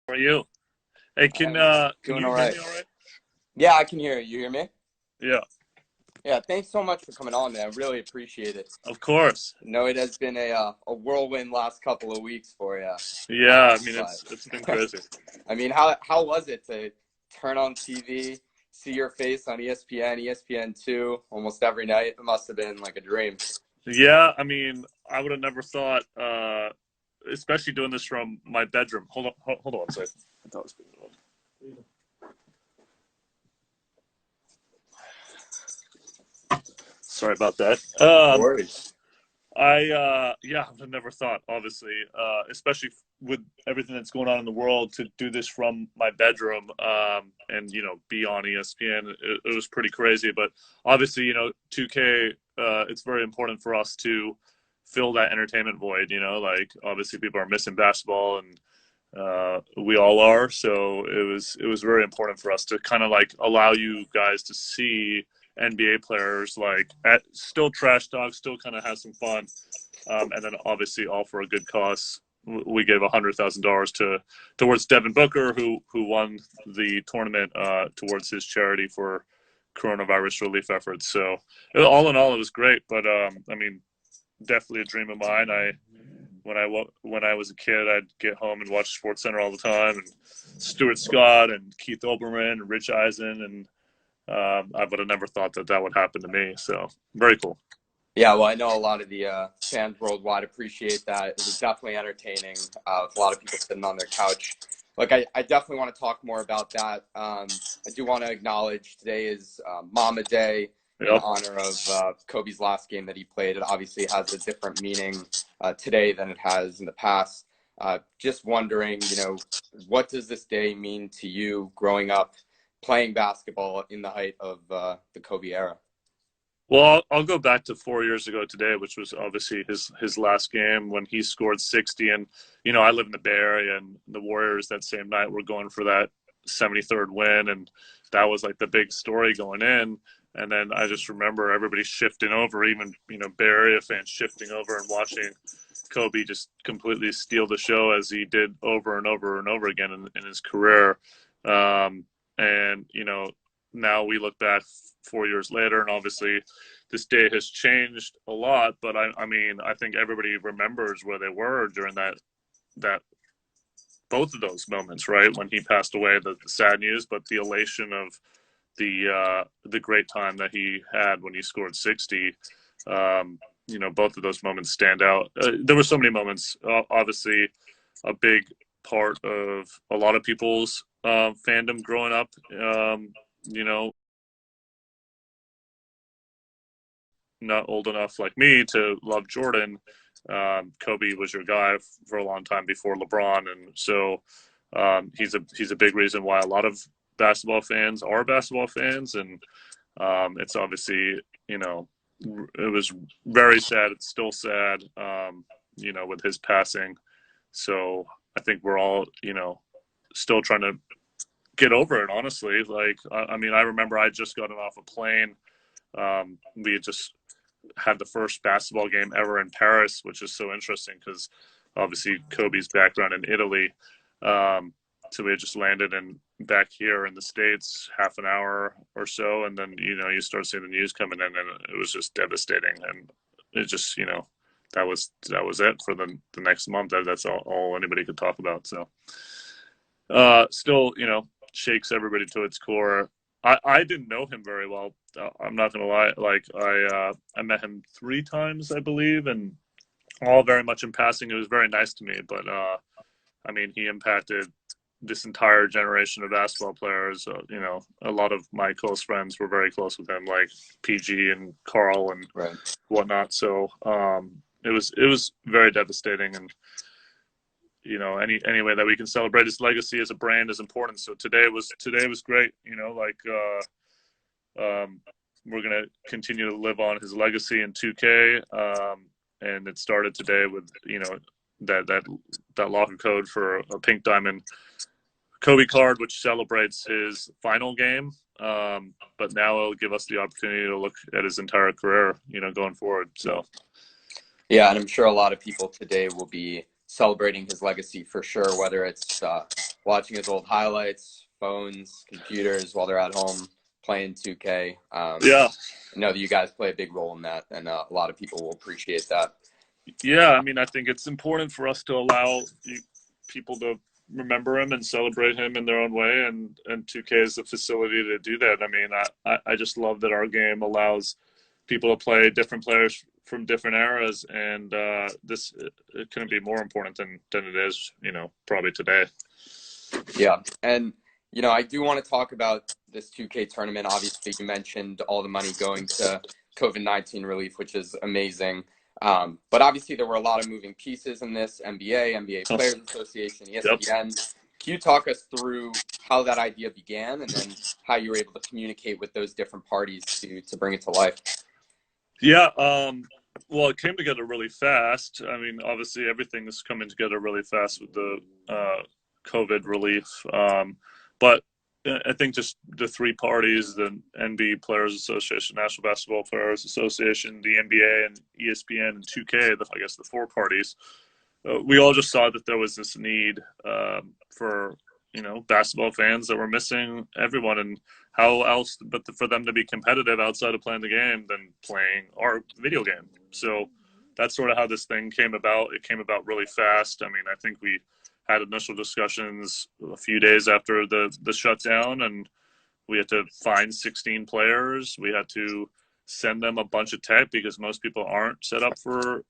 How are you? Hey, can Doing you all hear right. me all right? Yeah, I can hear you. You hear me? Yeah, Yeah, thanks so much for coming on, man. I really appreciate it. of course. I know it has been a whirlwind last couple of weeks for you. Yeah, I mean But it's been crazy. I mean, how was it to turn on TV, see your face on ESPN, ESPN2 almost every night? It must have been like a dream. Yeah, I mean I would have never thought, especially doing this from my bedroom. Hold on one second. I thought it was being recorded. Sorry about that. No worries. Yeah, I never thought, obviously, especially with everything that's going on in the world, to do this from my bedroom, and be on ESPN. It was pretty crazy, but obviously, 2K. It's very important for us to fill that entertainment void. Like obviously people are missing basketball, and we all are. So it was very important for us to kind of like allow you guys to see NBA players like still trash talk, still kind of have some fun, and then obviously all for a good cause. We gave $100,000 towards Devin Booker, who won the tournament towards his charity for coronavirus relief efforts. So all in all, it was great. But I mean, definitely a dream of mine. When I was a kid, I'd get home and watch SportsCenter all the time, and Stuart Scott and Keith Olbermann and Rich Eisen, and I would have never thought that that would happen to me. So very cool. Yeah, well, I know a lot of the fans worldwide appreciate that. It was definitely entertaining with a lot of people sitting on their couch. Look, I definitely want to talk more about that. I do want to acknowledge today is Mama Day in Yep. honor of Kobe's last game that he played. It obviously has a different meaning today than it has in the past. Just wondering, what does this day mean to you growing up playing basketball in the height of the Kobe era? Well, I'll go back to 4 years ago today, which was obviously his last game when he scored 60. And I live in the Bay Area, and the Warriors that same night were going for that 73rd win, and that was like the big story going in. And then I just remember everybody shifting over, even Bay Area fans shifting over and watching Kobe just completely steal the show as he did over and over and over again in his career. And now we look back 4 years later, and obviously this day has changed a lot. But I mean, I think everybody remembers where they were during that both of those moments, right? When he passed away, the sad news, but the elation of the great time that he had when he scored 60. Both of those moments stand out. There were so many moments. Obviously, a big part of a lot of people's fandom growing up. You know, not old enough like me to love Jordan. Kobe was your guy for a long time before LeBron, and so he's a big reason why a lot of basketball fans are basketball fans, and it's obviously it was very sad. It's still sad, with his passing. So I think we're all still trying to get over it. Honestly, like I mean, I remember I just gotten off a plane. We had just had the first basketball game ever in Paris, which is so interesting because obviously Kobe's background in Italy. So we had just landed and back here in the States half an hour or so, and then you start seeing the news coming in, and it was just devastating. And it just that was it for the next month. That's all anybody could talk about. So still shakes everybody to its core. I didn't know him very well. I'm not gonna lie. Like I met him 3 times, I believe, and all very much in passing. It was very nice to me, but I mean, he impacted this entire generation of basketball players. A lot of my close friends were very close with him, like PG and Carl and Right. whatnot. So it was very devastating, and any way that we can celebrate his legacy as a brand is important. So today was great. We're gonna continue to live on his legacy in 2K, and it started today with that locker code for a pink diamond Kobe card, which celebrates his final game. But now it'll give us the opportunity to look at his entire career, going forward. So Yeah, and I'm sure a lot of people today will be celebrating his legacy for sure, whether it's watching his old highlights, phones, computers while they're at home playing 2K. Yeah. I know that you guys play a big role in that, and a lot of people will appreciate that. Yeah, I mean, I think it's important for us to allow people to remember him and celebrate him in their own way, and 2K is a facility to do that. I mean, I just love that our game allows people to play different players from different eras, and this it couldn't be more important than it is, probably today. Yeah, and I do want to talk about this 2K tournament. Obviously, you mentioned all the money going to COVID-19 relief, which is amazing. But obviously, there were a lot of moving pieces in this: NBA Players Association, Yep. ESPN. Can you talk us through how that idea began, and then how you were able to communicate with those different parties to bring it to life? Yeah. Well, it came together really fast. I mean, obviously, everything is coming together really fast with the COVID relief. But I think just the three parties, the NBA Players Association, National Basketball Players Association, the NBA, and ESPN, and 2K, I guess the four parties, we all just saw that there was this need for, basketball fans that were missing everyone. And how else but for them to be competitive outside of playing the game than playing our video game. So that's sort of how this thing came about. It came about really fast. I mean, I think we had initial discussions a few days after the shutdown, and we had to find 16 players. We had to send them a bunch of tech because most people aren't set up for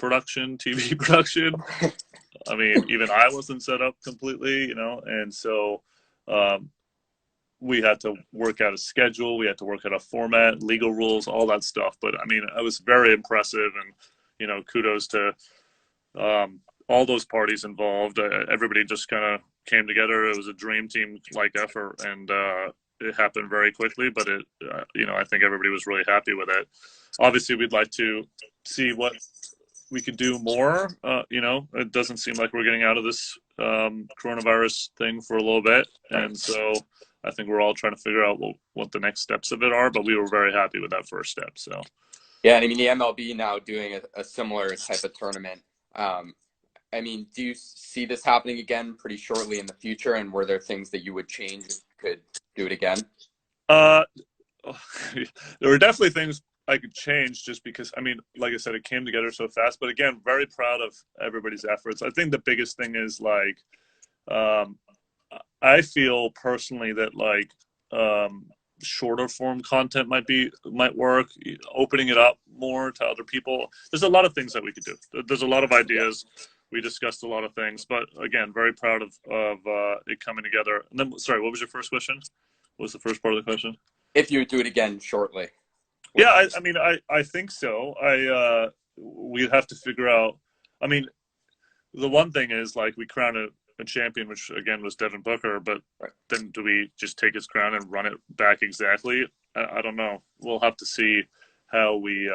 TV production. I mean, even I wasn't set up completely, and so we had to work out a schedule. We had to work out a format, legal rules, all that stuff. But I mean, it was very impressive, and kudos to all those parties involved. Everybody just kind of came together. It was a dream team like effort, and it happened very quickly. But I think everybody was really happy with it. Obviously, we'd like to see what we could do more. It doesn't seem like we're getting out of this coronavirus thing for a little bit, and so I think we're all trying to figure out what the next steps of it are. But we were very happy with that first step. So yeah, and I mean the MLB now doing a similar type of tournament. I mean, do you see this happening again pretty shortly in the future? And were there things that you would change if you could do it again? There were definitely things I could change just because, I mean, like I said, it came together so fast. But again, very proud of everybody's efforts. I think the biggest thing is I feel personally that shorter form content might work, opening it up more to other people. There's a lot of things that we could do. There's a lot of ideas. We discussed a lot of things, but again, very proud of it coming together. And then, sorry, what was your first question? What was the first part of the question? If you would do it again shortly. Yeah, I mean, I think so. We'd have to figure out. I mean, the one thing is we crowned a champion, which again was Devin Booker, but then do we just take his crown and run it back exactly? I don't know. We'll have to see how we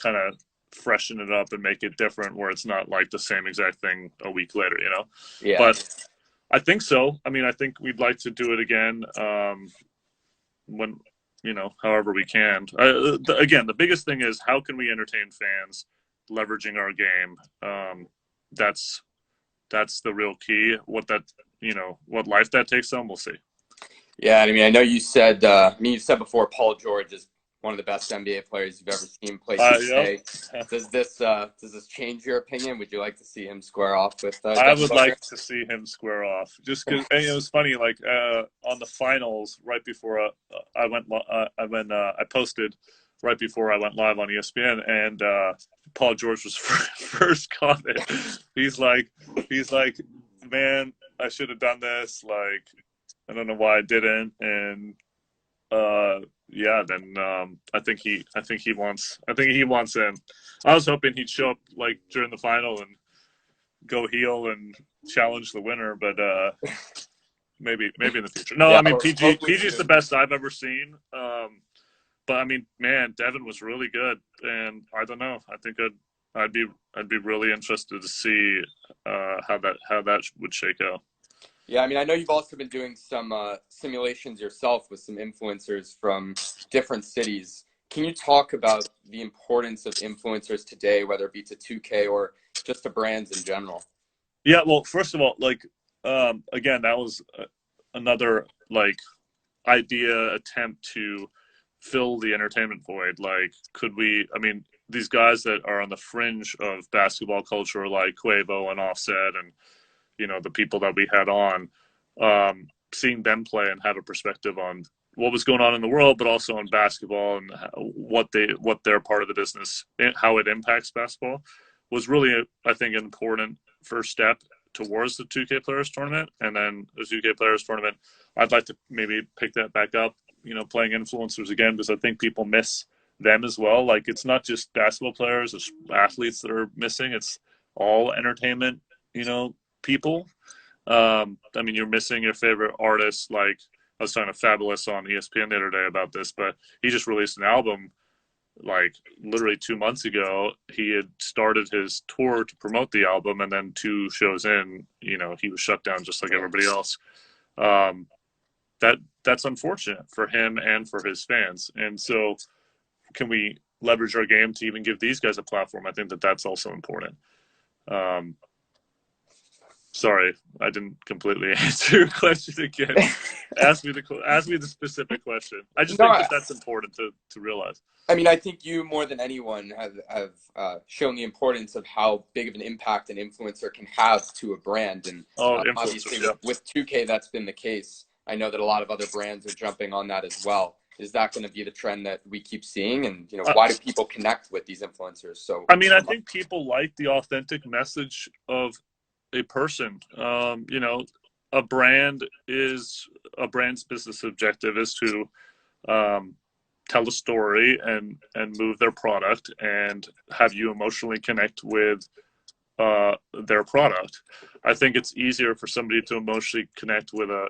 kind of freshen it up and make it different, where it's not the same exact thing a week later, Yeah. But I think so. I mean, I think we'd like to do it again when however we can. Again, the biggest thing is how can we entertain fans leveraging our game. That's the real key. What life that takes them, we'll see. Yeah, I mean, I know you said. You said before, Paul George is one of the best NBA players you've ever seen play. Yep. Does this change your opinion? Would you like to see him square off with? I would like to see him square off. Just because it was funny, on the finals, right before I posted right before I went live on ESPN, and Paul George was first comment. He's like, man, I should have done this. I don't know why I didn't, and yeah, then I think he wants in. I was hoping he'd show up during the final and go heel and challenge the winner, but maybe in the future. No, yeah, I mean PG's the best I've ever seen. But I mean, man, Devin was really good, and I don't know. I think I'd be really interested to see how that would shake out. Yeah, I mean, I know you've also been doing some simulations yourself with some influencers from different cities. Can you talk about the importance of influencers today, whether it be to 2K or just to brands in general? Yeah, well, first of all, again, that was another like idea attempt to fill the entertainment void. Like, could we? I mean, these guys that are on the fringe of basketball culture, like Quavo and Offset, and the people that we had on, seeing them play and have a perspective on what was going on in the world, but also on basketball and what their part of the business, how it impacts basketball, was really, I think, an important first step towards the 2K Players Tournament. And then the 2K Players Tournament, I'd like to maybe pick that back up, playing influencers again, because I think people miss them as well. Like, it's not just basketball players, it's athletes that are missing. It's all entertainment, people. I mean, you're missing your favorite artists. Like, I was talking to Fabulous on ESPN the other day about this, but he just released an album like literally 2 months ago. He had started his tour to promote the album, and then 2 shows in, he was shut down just like everybody else. Um, that's unfortunate for him and for his fans. And so, can we leverage our game to even give these guys a platform? I think that's also important. Um, Sorry, I didn't completely answer your question again. Ask me the specific question. I just No, think that's important to realize. I mean, I think you more than anyone have shown the importance of how big of an impact an influencer can have to a brand, and Oh, obviously influencers, yeah. with 2K that's been the case. I know that a lot of other brands are jumping on that as well. Is that going to be the trend that we keep seeing? And why do people connect with these influencers? So I mean, I think people like the authentic message of a person. A brand's business objective is to tell a story and move their product and have you emotionally connect with their product. I think it's easier for somebody to emotionally connect with a